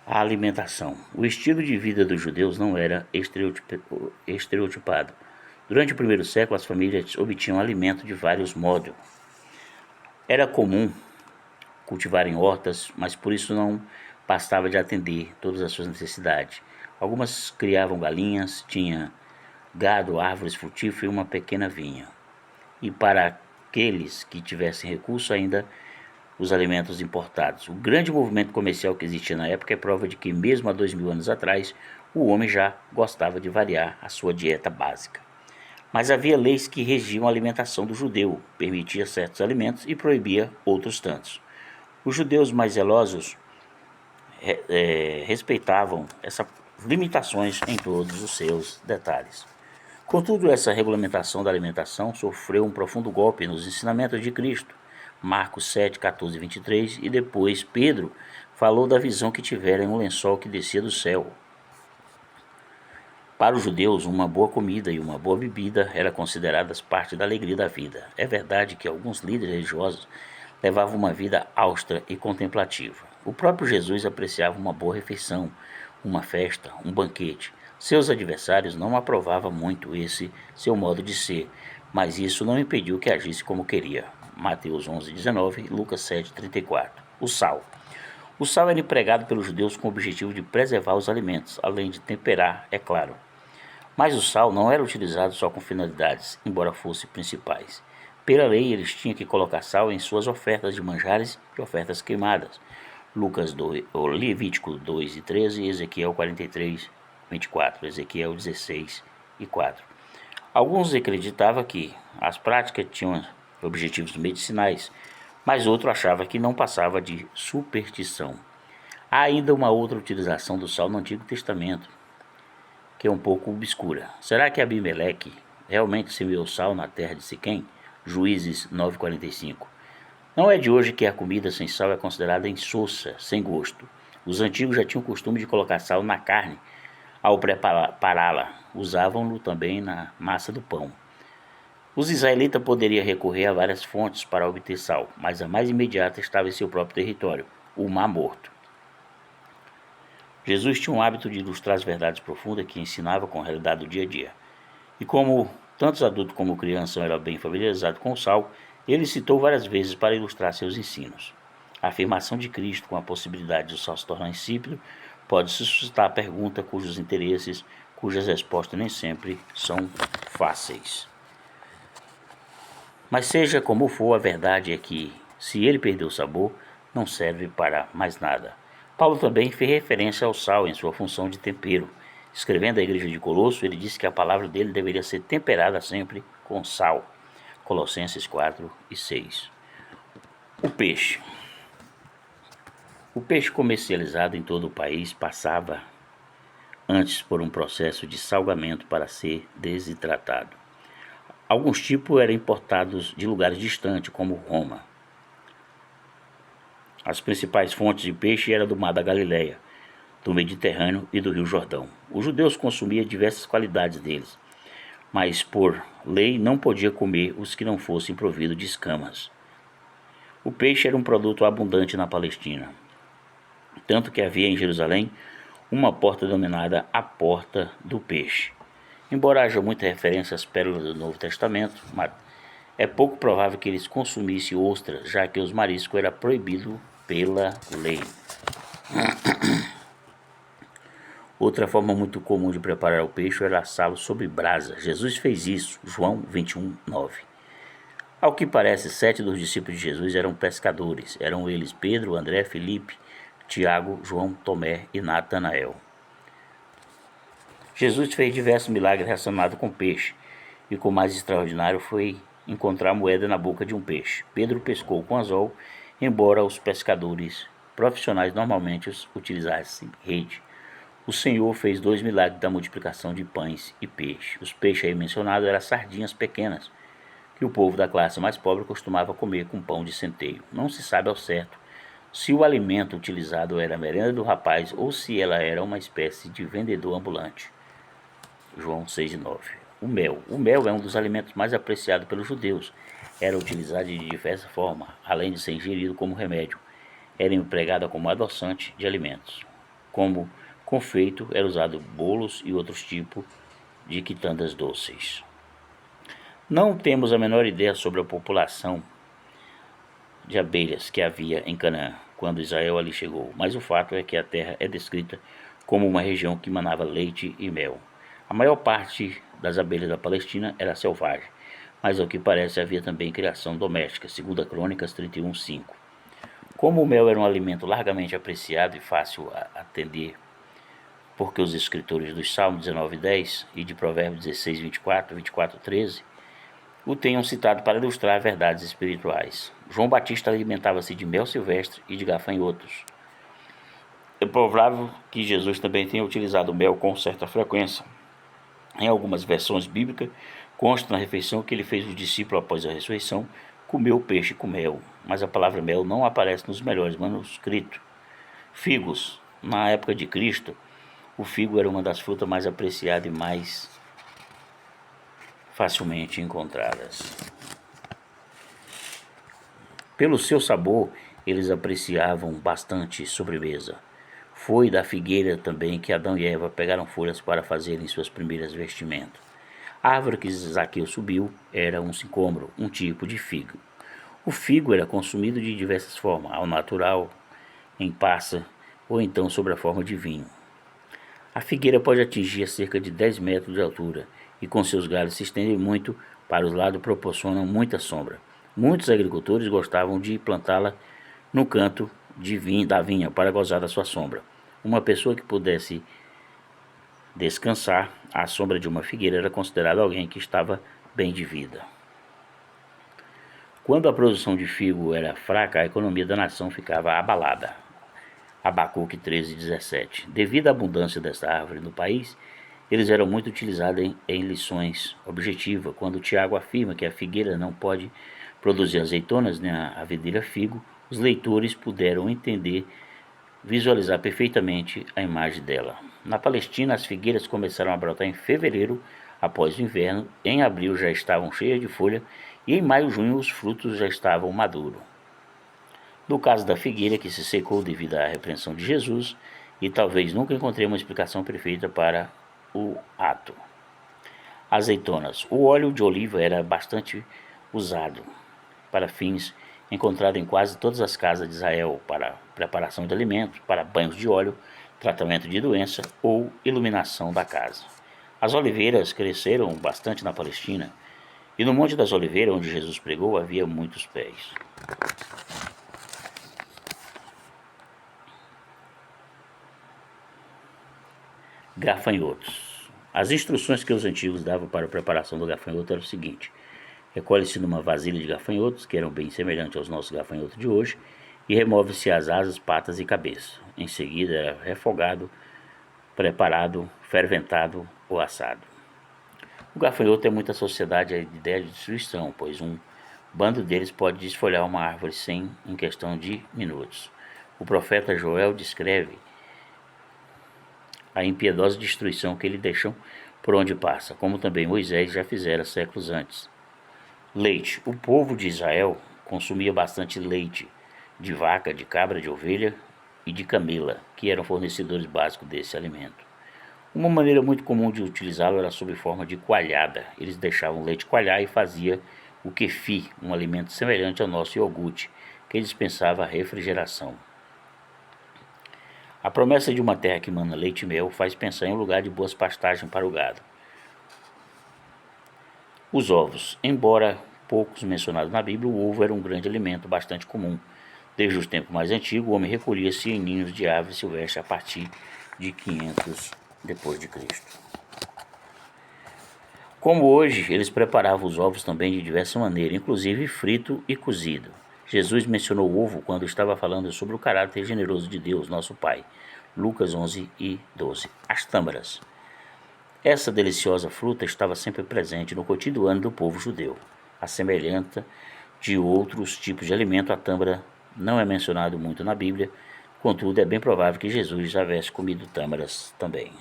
A alimentação. O estilo de vida dos judeus não era estereotipado. Durante o primeiro século, as famílias obtinham alimento de vários modos. Era comum cultivarem hortas, mas por isso não bastava de atender todas as suas necessidades. Algumas criavam galinhas, tinha gado, árvores frutíferas e uma pequena vinha. E para aqueles que tivessem recurso, ainda os alimentos importados. O grande movimento comercial que existia na época é prova de que, mesmo há 2000 anos atrás, o homem já gostava de variar a sua dieta básica. Mas havia leis que regiam a alimentação do judeu, permitia certos alimentos e proibia outros tantos. Os judeus mais zelosos respeitavam essas limitações em todos os seus detalhes. Contudo, essa regulamentação da alimentação sofreu um profundo golpe nos ensinamentos de Cristo, Marcos 7, 14 e 23, e depois Pedro falou da visão que tivera em um lençol que descia do céu. Para os judeus, uma boa comida e uma boa bebida eram consideradas parte da alegria da vida. É verdade que alguns líderes religiosos levavam uma vida austera e contemplativa. O próprio Jesus apreciava uma boa refeição, uma festa, um banquete. Seus adversários não aprovavam muito esse seu modo de ser, mas isso não impediu que agisse como queria. Mateus 11, 19 e Lucas 7, 34. O sal. O sal era empregado pelos judeus com o objetivo de preservar os alimentos, além de temperar, é claro. Mas o sal não era utilizado só com finalidades, embora fossem principais. Pela lei, eles tinham que colocar sal em suas ofertas de manjares e ofertas queimadas. Lucas 2, Levítico 2 e 13 e Ezequiel 43, 24, Ezequiel 16 e 4. Alguns acreditavam que as práticas tinham objetivos medicinais, mas outro achava que não passava de superstição. Há ainda uma outra utilização do sal no Antigo Testamento, que é um pouco obscura. Será que Abimeleque realmente semeou sal na terra de Siquém? Juízes 9:45. Não é de hoje que a comida sem sal é considerada insossa, sem gosto. Os antigos já tinham o costume de colocar sal na carne ao prepará-la. Usavam-no também na massa do pão. Os israelitas poderiam recorrer a várias fontes para obter sal, mas a mais imediata estava em seu próprio território, o Mar Morto. Jesus tinha um hábito de ilustrar as verdades profundas que ensinava com a realidade do dia a dia. E como tantos adultos como crianças eram bem familiarizados com o sal, ele citou várias vezes para ilustrar seus ensinos. A afirmação de Cristo com a possibilidade de o sal se tornar insípido pode suscitar a pergunta cujas respostas nem sempre são fáceis. Mas seja como for, a verdade é que, se ele perdeu o sabor, não serve para mais nada. Paulo também fez referência ao sal em sua função de tempero. Escrevendo à igreja de Colosso, ele disse que a palavra dele deveria ser temperada sempre com sal. Colossenses 4 e 6. O peixe. O peixe comercializado em todo o país passava antes por um processo de salgamento para ser desidratado. Alguns tipos eram importados de lugares distantes, como Roma. As principais fontes de peixe eram do Mar da Galileia, do Mediterrâneo e do Rio Jordão. Os judeus consumiam diversas qualidades deles, mas por lei não podia comer os que não fossem providos de escamas. O peixe era um produto abundante na Palestina, tanto que havia em Jerusalém uma porta denominada a Porta do Peixe. Embora haja muita referência às pérolas do Novo Testamento, é pouco provável que eles consumissem ostras, já que os mariscos era proibido pela lei. Outra forma muito comum de preparar o peixe era assá-lo sobre brasa. Jesus fez isso, João 21, 9. Ao que parece, 7 dos discípulos de Jesus eram pescadores. Eram eles Pedro, André, Filipe, Tiago, João, Tomé e Natanael. Jesus fez diversos milagres relacionados com peixe, e o mais extraordinário foi encontrar moeda na boca de um peixe. Pedro pescou com anzol, embora os pescadores profissionais normalmente utilizassem rede. O Senhor fez 2 milagres da multiplicação de pães e peixe. Os peixes aí mencionados eram sardinhas pequenas, que o povo da classe mais pobre costumava comer com pão de centeio. Não se sabe ao certo se o alimento utilizado era a merenda do rapaz ou se ela era uma espécie de vendedor ambulante. João 6 e 9. O mel. O mel é um dos alimentos mais apreciados pelos judeus. Era utilizado de diversas formas, além de ser ingerido como remédio. Era empregado como adoçante de alimentos. como confeito era usado bolos e outros tipos de quitandas doces. Não temos a menor ideia sobre a população de abelhas que havia em Canaã quando Israel ali chegou, mas o fato é que a terra é descrita como uma região que manava leite e mel. A maior parte das abelhas da Palestina era selvagem, mas ao que parece havia também criação doméstica, segundo a Crônicas 31:5. Como o mel era um alimento largamente apreciado e fácil a atender, porque os escritores dos Salmos 19:10 e de Provérbios 16:24, 24:13 o tenham citado para ilustrar verdades espirituais. João Batista alimentava-se de mel silvestre e de gafanhotos. É provável que Jesus também tenha utilizado o mel com certa frequência. Em algumas versões bíblicas, consta na refeição que ele fez os discípulos após a ressurreição comer peixe com mel, mas a palavra mel não aparece nos melhores manuscritos. Figos. Na época de Cristo, o figo era uma das frutas mais apreciadas e mais facilmente encontradas. Pelo seu sabor, eles apreciavam bastante sobremesa. Foi da figueira também que Adão e Eva pegaram folhas para fazerem suas primeiras vestimentas. A árvore que Zaqueu subiu era um sicômoro, um tipo de figo. O figo era consumido de diversas formas, ao natural, em passa ou então sob a forma de vinho. A figueira pode atingir cerca de 10 metros de altura e com seus galhos se estendem muito para os lados proporcionam muita sombra. Muitos agricultores gostavam de plantá-la no canto da vinha para gozar da sua sombra. Uma pessoa que pudesse descansar à sombra de uma figueira era considerada alguém que estava bem de vida. Quando a produção de figo era fraca, a economia da nação ficava abalada. Abacuque 13:17. Devido à abundância desta árvore no país, eles eram muito utilizados em lições objetivas. Quando Tiago afirma que a figueira não pode produzir azeitonas nem a videira figo, os leitores puderam visualizar perfeitamente a imagem dela. Na Palestina, as figueiras começaram a brotar em fevereiro, após o inverno. Em abril já estavam cheias de folha e em maio e junho os frutos já estavam maduros. No caso da figueira, que se secou devido à repreensão de Jesus, e talvez nunca encontrei uma explicação perfeita para o ato. Azeitonas. O óleo de oliva era bastante usado para fins encontrado em quase todas as casas de Israel para preparação de alimentos, para banhos de óleo, tratamento de doença ou iluminação da casa. As oliveiras cresceram bastante na Palestina e no Monte das Oliveiras, onde Jesus pregou, havia muitos pés. Gafanhotos. As instruções que os antigos davam para a preparação do gafanhoto eram o seguinte: recolhe-se numa vasilha de gafanhotos, que eram bem semelhantes aos nossos gafanhotos de hoje, e remove-se as asas, patas e cabeça. Em seguida era refogado, preparado, ferventado ou assado. O gafanhoto é muita sociedade a ideia de destruição, pois um bando deles pode desfolhar uma árvore em questão de minutos. O profeta Joel descreve a impiedosa destruição que eles deixam por onde passa, como também Moisés já fizera séculos antes. Leite. O povo de Israel consumia bastante leite de vaca, de cabra, de ovelha e de camela, que eram fornecedores básicos desse alimento. Uma maneira muito comum de utilizá-lo era sob forma de coalhada. Eles deixavam o leite coalhar e fazia o kefir, um alimento semelhante ao nosso iogurte, que dispensava a refrigeração. A promessa de uma terra que mana leite e mel faz pensar em um lugar de boas pastagens para o gado. Os ovos. Embora poucos mencionados na Bíblia, o ovo era um grande alimento bastante comum. Desde os tempos mais antigos, o homem recolhia-se em ninhos de aves silvestres a partir de 500 depois de Cristo. Como hoje, eles preparavam os ovos também de diversas maneiras, inclusive frito e cozido. Jesus mencionou o ovo quando estava falando sobre o caráter generoso de Deus, nosso Pai. Lucas 11:12. As tâmaras. Essa deliciosa fruta estava sempre presente no cotidiano do povo judeu. A semelhança de outros tipos de alimento, a tâmara não é mencionado muito na Bíblia, contudo é bem provável que Jesus já tivesse comido tâmaras também.